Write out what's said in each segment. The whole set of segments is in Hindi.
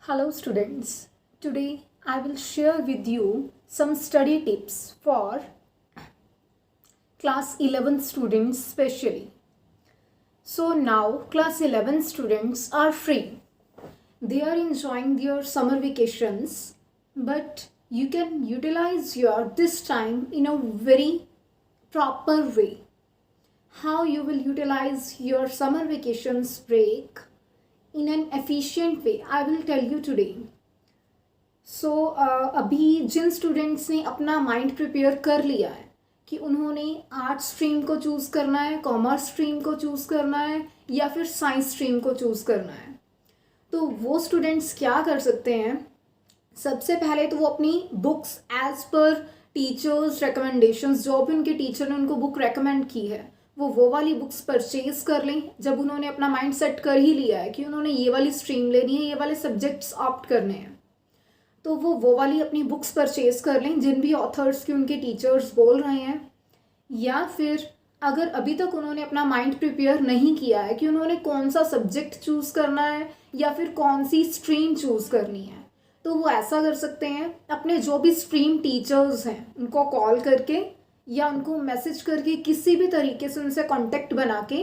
Hello students, today I will share with you some study tips for class 11 students specially. So now class 11 students are free. They are enjoying their summer vacations, but you can utilize your this time in a very proper way. How you will utilize your summer vacations break in an efficient way, I will tell you today. सो अभी जिन स्टूडेंट्स ने अपना माइंड प्रिपेयर कर लिया है कि उन्होंने आर्ट स्ट्रीम को चूज़ करना है, कॉमर्स स्ट्रीम को चूज़ करना है या फिर साइंस स्ट्रीम को चूज़ करना है, तो वो स्टूडेंट्स क्या कर सकते हैं। सबसे पहले तो वो अपनी books as per teachers recommendations, जो भी उनके टीचर ने उनको बुक रेकमेंड की है, वो वाली बुक्स परचेज कर लें। जब उन्होंने अपना माइंड सेट कर ही लिया है कि उन्होंने ये वाली स्ट्रीम लेनी है, ये वाले सब्जेक्ट्स ऑप्ट करने हैं, तो वो वाली अपनी बुक्स परचेज कर लें जिन भी ऑथर्स के उनके टीचर्स बोल रहे हैं। या फिर अगर अभी तक उन्होंने अपना माइंड प्रिपेयर नहीं किया है कि उन्होंने कौन सा सब्जेक्ट चूज़ करना है या फिर कौन सी स्ट्रीम चूज़ करनी है, तो वो ऐसा कर सकते हैं, अपने जो भी स्ट्रीम टीचर्स हैं उनको कॉल करके या उनको मैसेज करके किसी भी तरीके से उनसे कांटेक्ट बना के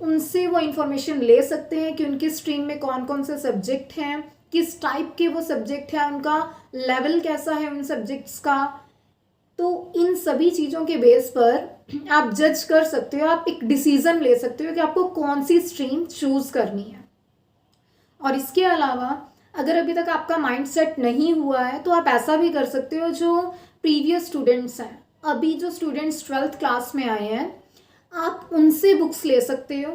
उनसे वो इन्फॉर्मेशन ले सकते हैं कि उनकी स्ट्रीम में कौन कौन से सब्जेक्ट हैं, किस टाइप के वो सब्जेक्ट हैं, उनका लेवल कैसा है उन सब्जेक्ट्स का। तो इन सभी चीज़ों के बेस पर आप जज कर सकते हो, आप एक डिसीज़न ले सकते हो कि आपको कौन सी स्ट्रीम चूज़ करनी है। और इसके अलावा अगर अभी तक आपका माइंड सेट नहीं हुआ है तो आप ऐसा भी कर सकते हो, जो प्रीवियस स्टूडेंट्स हैं, अभी जो स्टूडेंट्स 12th क्लास में आए हैं, आप उनसे बुक्स ले सकते हो।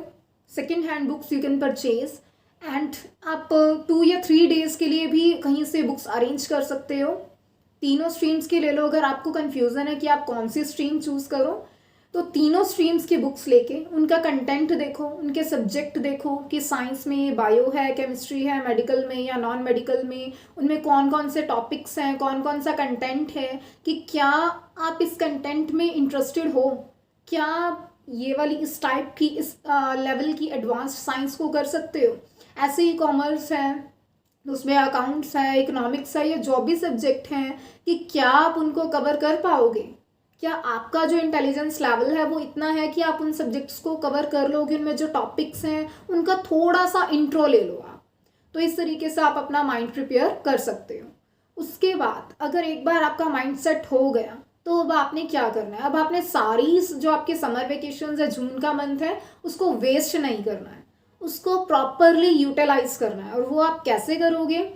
Second hand books you can purchase and आप 2 या 3 डेज़ के लिए भी कहीं से बुक्स अरेंज कर सकते हो। तीनों स्ट्रीम्स के ले लो। अगर आपको कन्फ्यूज़न है कि आप कौन सी स्ट्रीम चूज़ करो, तो तीनों स्ट्रीम्स की बुक्स लेके उनका कंटेंट देखो, उनके सब्जेक्ट देखो कि साइंस में बायो है, केमिस्ट्री है, मेडिकल में या नॉन मेडिकल में, उनमें कौन कौन से टॉपिक्स हैं, कौन कौन सा कंटेंट है, कि क्या आप इस कंटेंट में इंटरेस्टेड हो, क्या ये वाली इस टाइप की इस लेवल की एडवांस्ड साइंस को कर सकते हो। ऐसे ही कॉमर्स है, उसमें अकाउंट्स है, इकोनॉमिक्स है, या जो भी सब्जेक्ट हैं, कि क्या आप उनको कवर कर पाओगे, क्या आपका जो इंटेलिजेंस लेवल है वो इतना है कि आप उन सब्जेक्ट्स को कवर कर लोगे, उनमें जो टॉपिक्स हैं उनका थोड़ा सा इंट्रो ले लो आप। तो इस तरीके से आप अपना माइंड प्रिपेयर कर सकते हो। उसके बाद अगर एक बार आपका माइंड सेट हो गया, तो अब आपने क्या करना है, अब आपने सारी जो आपके समर वेकेशन है, जून का मंथ है, उसको वेस्ट नहीं करना है, उसको प्रॉपरली यूटिलाइज करना है। और वो आप कैसे करोगे,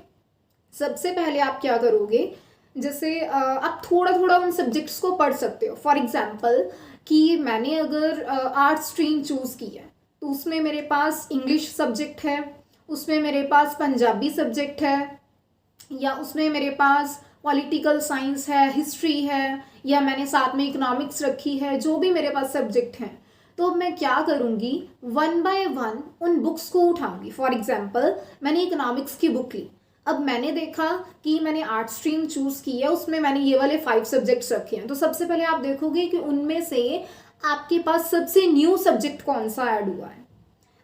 सबसे पहले आप क्या करोगे, जैसे आप थोड़ा थोड़ा उन सब्जेक्ट्स को पढ़ सकते हो। फॉर एग्जांपल कि मैंने अगर आर्ट स्ट्रीम चूज़ की है, तो उसमें मेरे पास इंग्लिश सब्जेक्ट है, उसमें मेरे पास पंजाबी सब्जेक्ट है, या उसमें मेरे पास पॉलिटिकल साइंस है, हिस्ट्री है, या मैंने साथ में इकोनॉमिक्स रखी है, जो भी मेरे पास सब्जेक्ट हैं, तो मैं क्या करूँगी, 1 बाय 1 उन बुक्स को उठाऊंगी। फॉर एग्जाम्पल मैंने इकोनॉमिक्स की बुक ली, अब मैंने देखा कि मैंने आर्ट स्ट्रीम चूज़ की है, उसमें मैंने ये वाले 5 सब्जेक्ट्स रखे हैं, तो सबसे पहले आप देखोगे कि उनमें से आपके पास सबसे न्यू सब्जेक्ट कौन सा ऐड हुआ है।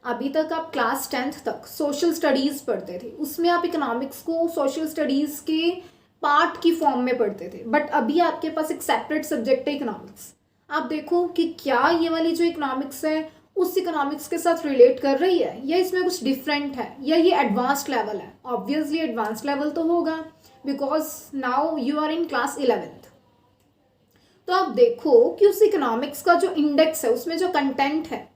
अभी तक आप क्लास 10th तक सोशल स्टडीज़ पढ़ते थे, उसमें आप इकोनॉमिक्स को सोशल स्टडीज़ के पार्ट की फॉर्म में पढ़ते थे, बट अभी आपके पास एक सेपरेट सब्जेक्ट है इकोनॉमिक्स। आप देखो कि क्या ये वाली जो इकोनॉमिक्स है उस इकोनॉमिक्स के साथ रिलेट कर रही है, या इसमें कुछ डिफरेंट है, या ये एडवांस्ड लेवल है। ऑब्वियसली एडवांस्ड लेवल तो होगा, because now you are in class 11th। तो आप देखो कि उस इकोनॉमिक्स का जो इंडेक्स है, उसमें जो कंटेंट है,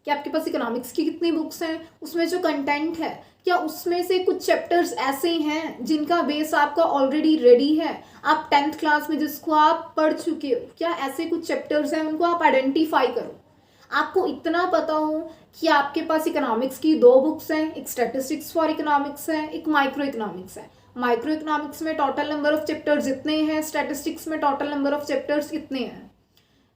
कि आपके पास इकोनॉमिक्स की कितनी बुक्स हैं, उसमें जो कंटेंट है, क्या उसमें से कुछ चैप्टर्स ऐसे हैं जिनका बेस आपका ऑलरेडी रेडी है, आप 10th क्लास में जिसको आप पढ़ चुके हो, क्या ऐसे कुछ चैप्टर्स हैं, उनको आप आइडेंटिफाई करो। आपको इतना पता हो कि आपके पास इकोनॉमिक्स की 2 बुक्स हैं, एक स्टैटिस्टिक्स फॉर इकोनॉमिक्स है, एक माइक्रो इकोनॉमिक्स है। माइक्रो इकोनॉमिक्स में टोटल नंबर ऑफ चैप्टर्स इतने हैं, स्टैटिस्टिक्स में टोटल नंबर ऑफ चैप्टर्स इतने हैं।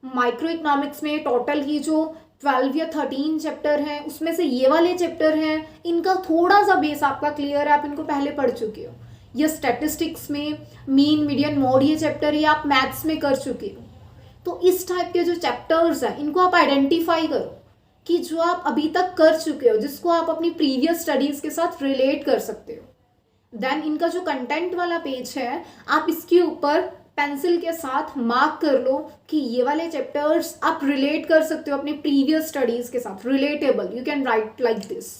माइक्रो इकोनॉमिक्स में टोटल की जो 12 या 13 चैप्टर हैं, उसमें से ये वाले चैप्टर हैं, इनका थोड़ा सा बेस आपका क्लियर है, आप इनको पहले पढ़ चुके हो। या स्टैटिस्टिक्स में मीन मीडियन मोड ये चैप्टर ये आप मैथ्स में कर चुके हो। तो इस टाइप के जो चैप्टर्स हैं इनको आप आइडेंटिफाई करो कि जो आप अभी तक कर चुके हो, जिसको आप अपनी प्रीवियस स्टडीज़ के साथ रिलेट कर सकते हो। देन इनका जो कंटेंट वाला पेज है आप इसके ऊपर पेंसिल के साथ मार्क कर लो कि ये वाले चैप्टर्स आप रिलेट कर सकते हो अपने प्रीवियस स्टडीज के साथ, relatable, you can write like this.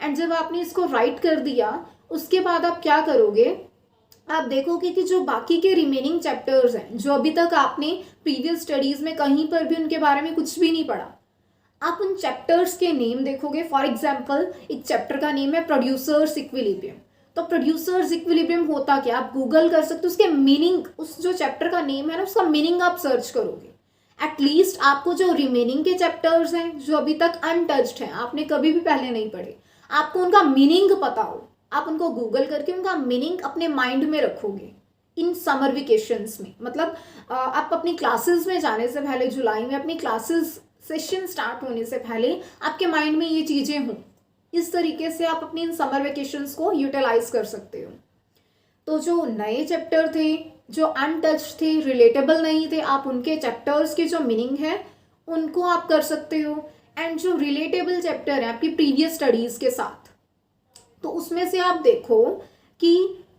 And जब आपने इसको राइट कर दिया उसके बाद आप क्या करोगे, आप देखोगे कि जो बाकी के रिमेनिंग चैप्टर्स हैं जो अभी तक आपने प्रीवियस स्टडीज में कहीं पर भी उनके बारे में कुछ भी नहीं पढ़ा, आप उन चैप्टर्स के नेम देखोगे। फॉर एग्जाम्पल एक चैप्टर का नेम है प्रोड्यूसर्स इक्विलिब्रियम, तो प्रोड्यूसर्स इक्विलिब्रियम होता क्या, आप गूगल कर सकते हो, उसके मीनिंग, उस जो चैप्टर का नेम है ना उसका मीनिंग आप सर्च करोगे। एटलीस्ट आपको जो रिमेनिंग के चैप्टर्स हैं जो अभी तक अनटच्ड हैं, आपने कभी भी पहले नहीं पढ़े, आपको उनका मीनिंग पता हो, आप उनको गूगल करके उनका मीनिंग अपने माइंड में रखोगे इन समर वेकेशंस में। मतलब आप अपनी क्लासेस में जाने से पहले, जुलाई में अपनी क्लासेस सेशन स्टार्ट होने से पहले आपके माइंड में ये चीज़ें हों। इस तरीके से आप अपनी इन समर वेकेशंस को यूटिलाइज कर सकते हो। तो जो नए चैप्टर थे, जो अनटच्ड थे, रिलेटेबल नहीं थे, आप उनके चैप्टर्स के जो मीनिंग है उनको आप कर सकते हो। एंड जो रिलेटेबल चैप्टर है आपकी प्रीवियस स्टडीज़ के साथ, तो उसमें से आप देखो कि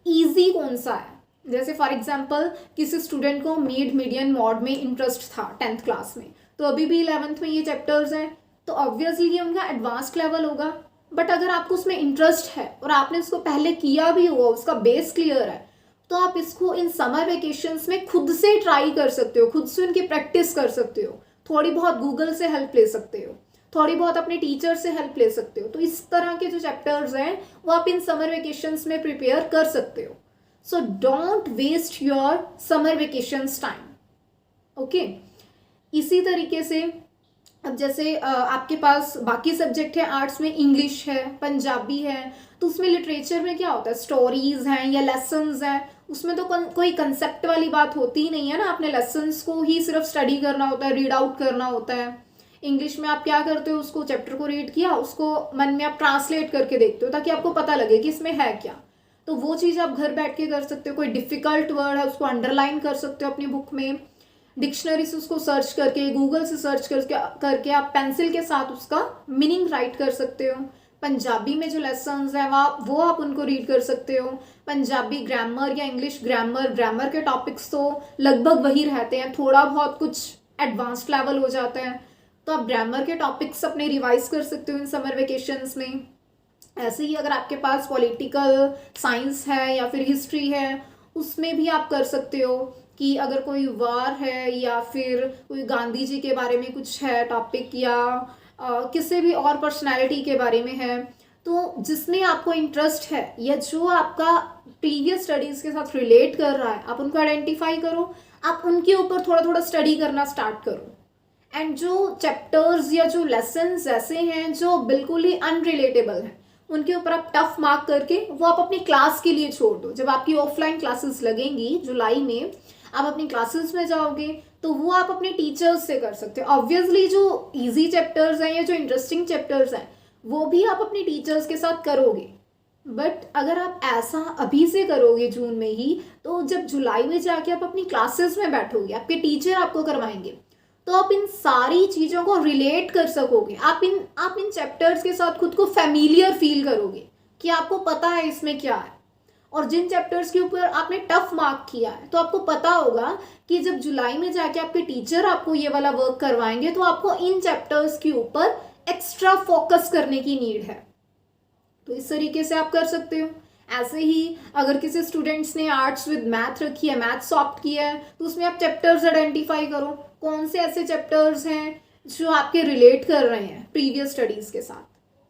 ईजी कौन सा है। जैसे फॉर एग्जांपल किसी स्टूडेंट को मिड, मीडियन, मॉड में इंटरेस्ट था 10th क्लास में, तो अभी भी 11th में ये चैप्टर्स हैं, तो ऑब्वियसली ये उनका एडवांस्ड लेवल होगा। बट अगर आपको उसमें इंटरेस्ट है और आपने उसको पहले किया भी हुआ, उसका बेस क्लियर है, तो आप इसको इन समर वेकेशंस में खुद से ट्राई कर सकते हो, खुद से उनकी प्रैक्टिस कर सकते हो, थोड़ी बहुत गूगल से हेल्प ले सकते हो, थोड़ी बहुत अपने टीचर से हेल्प ले सकते हो। तो इस तरह के जो चैप्टर्स हैं वो आप इन समर वेकेशंस में प्रिपेयर कर सकते हो। So don't waste your summer vacations time. Okay, इसी तरीके से अब जैसे आपके पास बाकी सब्जेक्ट है, आर्ट्स में इंग्लिश है, पंजाबी है, तो उसमें लिटरेचर में क्या होता है, स्टोरीज हैं या लेसन्स हैं, उसमें तो कोई कंसेप्ट वाली बात होती ही नहीं है ना, आपने लेसन्स को ही सिर्फ स्टडी करना होता है, रीड आउट करना होता है। इंग्लिश में आप क्या करते हो, उसको चैप्टर को रीड किया, उसको मन में आप ट्रांसलेट करके देखते हो ताकि आपको पता लगे कि इसमें है क्या। तो वो चीज़ आप घर बैठ के कर सकते हो। कोई डिफिकल्ट वर्ड है उसको अंडरलाइन कर सकते हो अपनी बुक में, डिक्शनरी से उसको सर्च करके, गूगल से सर्च करके आप पेंसिल के साथ उसका मीनिंग राइट कर सकते हो। पंजाबी में जो लेसन्स हैं वो आप उनको रीड कर सकते हो। पंजाबी ग्रामर या इंग्लिश ग्रामर के टॉपिक्स तो लगभग वही रहते हैं, थोड़ा बहुत कुछ एडवांस्ड लेवल हो जाता है, तो आप ग्रामर के टॉपिक्स अपने रिवाइज कर सकते हो इन समर वेकेशंस में। ऐसे ही अगर आपके पास पॉलिटिकल साइंस है या फिर हिस्ट्री है, उसमें भी आप कर सकते हो कि अगर कोई वार है या फिर कोई गांधी जी के बारे में कुछ है टॉपिक, या किसी भी और पर्सनालिटी के बारे में है, तो जिसमें आपको इंटरेस्ट है या जो आपका प्रीवियस स्टडीज़ के साथ रिलेट कर रहा है, आप उनको आइडेंटिफाई करो, आप उनके ऊपर थोड़ा थोड़ा स्टडी करना स्टार्ट करो। एंड जो चैप्टर्स या जो लेसन्स ऐसे हैं जो बिल्कुल ही अनरिलेटेबल हैं, उनके ऊपर आप टफ मार्क करके वो आप अपनी क्लास के लिए छोड़ दो। जब आपकी ऑफलाइन क्लासेस लगेंगी जुलाई में, आप अपनी क्लासेस में जाओगे तो वो आप अपने टीचर्स से कर सकते हो। ऑब्वियसली जो इजी चैप्टर्स हैं या जो इंटरेस्टिंग चैप्टर्स हैं वो भी आप अपने टीचर्स के साथ करोगे। बट अगर आप ऐसा अभी से करोगे जून में ही, तो जब जुलाई में जाके आप अपनी क्लासेस में बैठोगे, आपके टीचर आपको करवाएंगे, तो आप इन सारी चीज़ों को रिलेट कर सकोगे। आप इन चैप्टर्स के साथ खुद को फैमिलियर फील करोगे कि आपको पता है इसमें क्या है। और जिन चैप्टर्स के ऊपर आपने टफ मार्क किया है, तो आपको पता होगा कि जब जुलाई में जाके आपके टीचर आपको ये वाला वर्क करवाएंगे, तो आपको इन चैप्टर्स के ऊपर एक्स्ट्रा फोकस करने की नीड है। तो इस तरीके से आप कर सकते हो। ऐसे ही अगर किसी स्टूडेंट्स ने आर्ट्स विद मैथ रखी है, मैथ सॉफ्ट किया है, तो उसमें आप चैप्टर्स आइडेंटिफाई करो, कौन से ऐसे चैप्टर्स हैं जो आपके रिलेट कर रहे हैं प्रीवियस स्टडीज़ के साथ।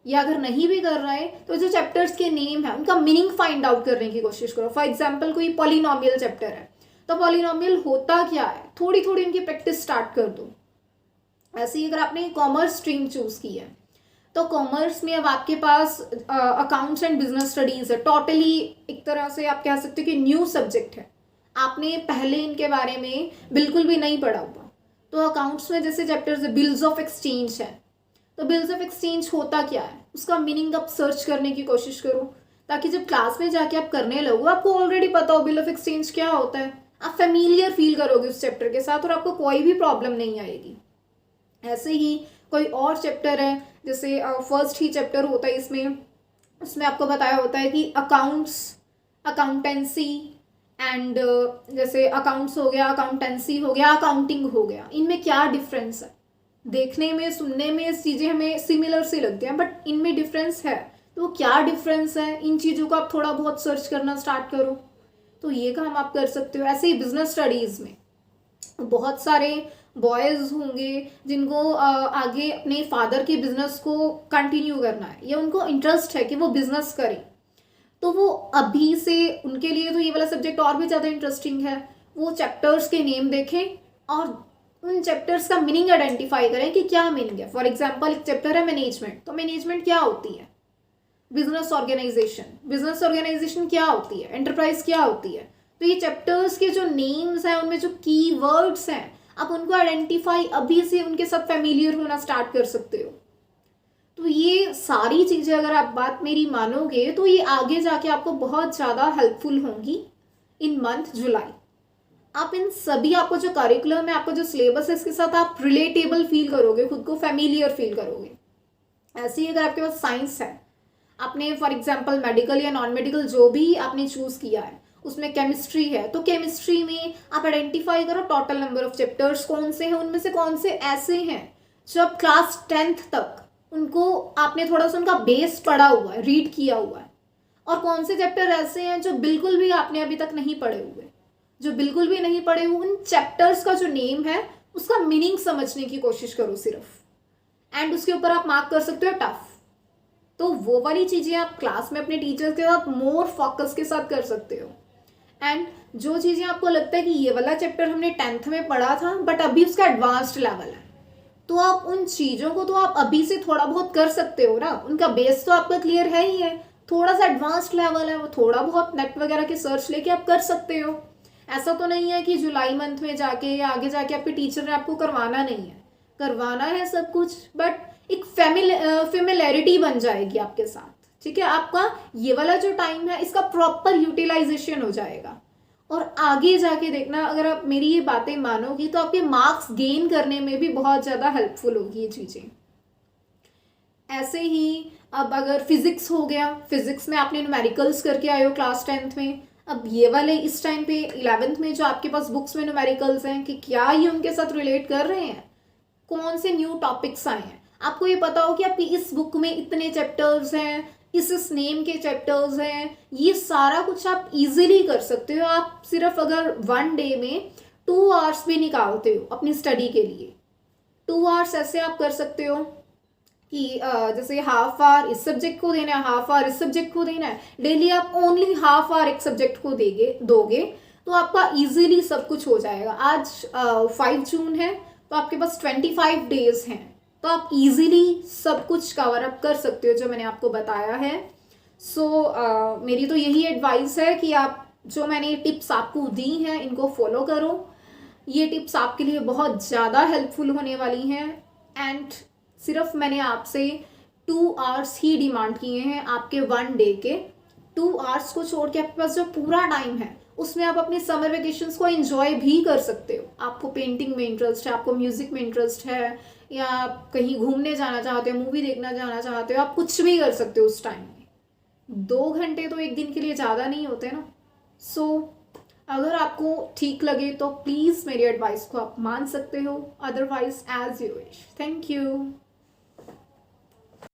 या अगर नहीं भी कर रहे हैं तो जो चैप्टर्स के नेम है उनका मीनिंग फाइंड आउट करने की कोशिश करो। फॉर एग्जाम्पल कोई पॉलिनोमियल चैप्टर है, तो पॉलिनोमियल होता क्या है, थोड़ी थोड़ी उनकी प्रैक्टिस स्टार्ट कर दो। ऐसे ही अगर आपने कॉमर्स स्ट्रीम चूज की है, तो कॉमर्स में अब आपके पास अकाउंट्स एंड बिजनेस स्टडीज है, टोटली एक तरह से आप कह सकते हो कि न्यू सब्जेक्ट है, आपने पहले इनके बारे में बिल्कुल भी नहीं पढ़ा हुआ। तो अकाउंट्स में जैसे चैप्टर्स है, बिल्स ऑफ एक्सचेंज है, तो बिल्स ऑफ एक्सचेंज होता क्या है, उसका मीनिंग आप सर्च करने की कोशिश करो, ताकि जब क्लास में जाके आप करने लगो आपको ऑलरेडी पता हो बिल ऑफ एक्सचेंज क्या होता है, आप फेमिलियर फील करोगे उस चैप्टर के साथ और आपको कोई भी प्रॉब्लम नहीं आएगी। ऐसे ही कोई और चैप्टर है, जैसे फर्स्ट ही चैप्टर होता है इसमें, उसमें आपको बताया होता है कि अकाउंट्स अकाउंटेंसी एंड जैसे अकाउंट्स हो गया, अकाउंटेंसी हो गया, अकाउंटिंग हो गया, इनमें क्या डिफरेंस है? देखने में, सुनने में चीज़ें हमें सिमिलर सी लगती हैं, बट इनमें डिफरेंस है। तो वो क्या डिफरेंस है, इन चीज़ों को आप थोड़ा बहुत सर्च करना स्टार्ट करो, तो ये काम आप कर सकते हो। ऐसे ही बिजनेस स्टडीज़ में बहुत सारे बॉयज़ होंगे जिनको आगे अपने फादर के बिजनेस को कंटिन्यू करना है या उनको इंटरेस्ट है कि वो बिजनेस करें, तो वो अभी से उनके लिए तो ये वाला सब्जेक्ट और भी ज़्यादा इंटरेस्टिंग है। वो चैप्टर्स के नेम देखें और उन चैप्टर्स का मीनिंग आइडेंटिफाई करें कि क्या मीनिंग है। फॉर एग्जांपल एक चैप्टर है मैनेजमेंट, तो मैनेजमेंट क्या होती है? Business organisation. बिजनेस ऑर्गेनाइजेशन क्या होती है? एंटरप्राइज क्या होती है? तो ये चैप्टर्स के जो नेम्स हैं, उनमें जो की वर्ड्स हैं, आप उनको आइडेंटिफाई अभी से उनके साथ फेमिलियर होना स्टार्ट कर सकते हो। तो ये सारी चीज़ें अगर आप बात मेरी मानोगे तो ये आगे जाके आपको बहुत ज़्यादा हेल्पफुल होंगी इन मंथ जुलाई। आप इन सभी, आपको जो करिकुलम है, आपको जो सिलेबस है, इसके साथ आप रिलेटेबल फील करोगे, खुद को फेमिलियर फील करोगे। ऐसे ही अगर आपके पास साइंस है, आपने फॉर एग्जांपल मेडिकल या नॉन मेडिकल जो भी आपने चूज़ किया है, उसमें केमिस्ट्री है, तो केमिस्ट्री में आप आइडेंटिफाई करो टोटल नंबर ऑफ चैप्टर्स कौन से हैं, उनमें से कौन से ऐसे हैं जो अब क्लास 10th तक उनको आपने थोड़ा सा उनका बेस पढ़ा हुआ है, रीड किया हुआ है, और कौन से चैप्टर ऐसे हैं जो बिल्कुल भी आपने अभी तक नहीं पढ़े हुए। जो बिल्कुल भी नहीं पढ़े हुए, उन चैप्टर्स का जो नेम है उसका मीनिंग समझने की कोशिश करो सिर्फ, एंड उसके ऊपर आप मार्क कर सकते हो टफ। तो वो वाली चीज़ें आप क्लास में अपने टीचर्स के साथ मोर फोकस के साथ कर सकते हो। एंड जो चीज़ें आपको लगता है कि ये वाला चैप्टर हमने 10th में पढ़ा था बट अभी उसका एडवांस्ड लेवल है, तो आप उन चीज़ों को तो आप अभी से थोड़ा बहुत कर सकते हो ना। उनका बेस तो आपका क्लियर है ही है, थोड़ा सा एडवांस्ड लेवल है, वो थोड़ा बहुत नेट वगैरह के सर्च लेके आप कर सकते हो। ऐसा तो नहीं है कि जुलाई मंथ में जाके या आगे जाके आपके टीचर ने आपको करवाना नहीं है, करवाना है सब कुछ, बट एक फेमिलैरिटी बन जाएगी आपके साथ। ठीक है, आपका ये वाला जो टाइम है इसका प्रॉपर यूटिलाइजेशन हो जाएगा, और आगे जाके देखना, अगर आप मेरी ये बातें मानोगी तो आपके मार्क्स गेन करने में भी बहुत ज़्यादा हेल्पफुल होगी ये चीज़ें। ऐसे ही अब अगर फिजिक्स हो गया, फिजिक्स में आपने न्यूमेरिकल्स करके आए हो क्लास 10th में, अब ये वाले इस टाइम पे 11th में जो आपके पास बुक्स में न्यूमेरिकल्स हैं, कि क्या ये उनके साथ रिलेट कर रहे हैं, कौन से न्यू टॉपिक्स आए हैं। आपको ये पता हो कि आपकी इस बुक में इतने चैप्टर्स हैं, इस नेम के चैप्टर्स हैं, ये सारा कुछ आप इजीली कर सकते हो। आप सिर्फ अगर 1 डे में 2 आवर्स भी निकालते हो अपनी स्टडी के लिए, 2 आवर्स ऐसे आप कर सकते हो कि जैसे हाफ आवर इस सब्जेक्ट को देना है, हाफ आवर इस सब्जेक्ट को देना है, डेली आप ओनली हाफ आवर एक सब्जेक्ट को दोगे तो आपका इजीली सब कुछ हो जाएगा। आज 5 जून है, तो आपके पास 25 डेज हैं, तो आप इजीली सब कुछ कवर अप कर सकते हो जो मैंने आपको बताया है। सो मेरी तो यही एडवाइस है कि आप जो मैंने टिप्स आपको दी हैं इनको फॉलो करो। ये टिप्स आपके लिए बहुत ज़्यादा हेल्पफुल होने वाली हैं, एंड सिर्फ मैंने आपसे 2 आवर्स ही डिमांड किए हैं आपके 1 डे के। 2 आवर्स को छोड़ के आपके पास जो पूरा टाइम है उसमें आप अपनी समर वेकेशंस को एंजॉय भी कर सकते हो। आपको पेंटिंग में इंटरेस्ट है, आपको म्यूजिक में इंटरेस्ट है, या आप कहीं घूमने जाना चाहते हो, मूवी देखना जाना चाहते हो, आप कुछ भी कर सकते हो उस टाइम में। 2 घंटे तो एक दिन के लिए ज़्यादा नहीं होते ना। सो अगर आपको ठीक लगे तो प्लीज़ मेरी एडवाइस को आप मान सकते हो, otherwise as you wish. Thank you.